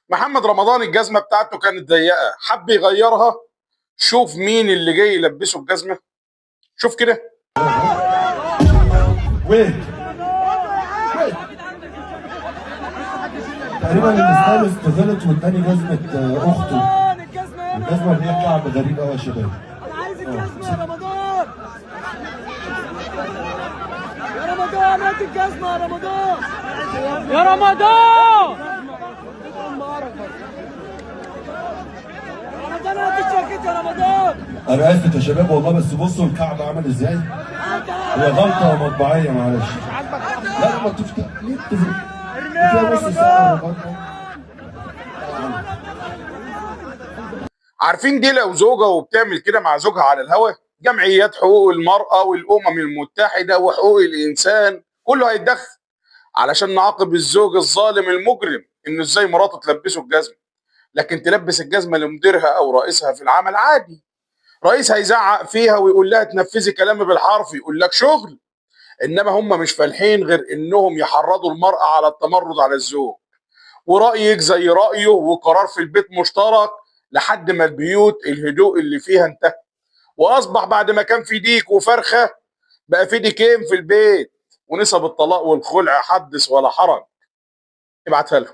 محمد رمضان الجزمه بتاعته كانت ضيقه، حب يغيرها. شوف مين اللي جاي يلبسه الجزمه. شوف كده. وين؟ تقريبا اللي استغلت واداني جزمة أخته. الجزمة اللي هي كعب غريب أوي يا شباب. أنا عايز الجزمة يا رمضان. يا رمضان هات الجزمة يا رمضان. يا رمضان. رمضان هات الجاكيت يا رمضان. أنا آسف يا شباب والله، بس بصوا الكعب عامل إزاي؟ هي غلطة مطبعية معلش. لا ما تفتح ليه فيها نص ساعة. عارفين دي لو زوجة وبتعمل كده مع زوجها على الهوا، جمعيات حقوق المرأة والأمم المتحدة وحقوق الإنسان كله هيتدخل علشان نعاقب الزوج الظالم المجرم إنه إزاي مراته تلبسه الجزمة. لكن تلبس الجزمة لمديرها أو رئيسها في العمل عادي. رئيس هيزعق فيها ويقول لها تنفذي كلامي بالحرف، يقول لك شغل. إنما هم مش فالحين غير إنهم يحرضوا المرأة على التمرد على الزوج، ورأيك زي رأيه وقرار في البيت مشترك لحد ما البيوت الهدوء اللي فيها انتهى. واصبح بعد ما كان في ديك وفرخه بقى في ديكين في البيت، ونسب الطلاق والخلع حدث ولا حرج. ابعتها لهم.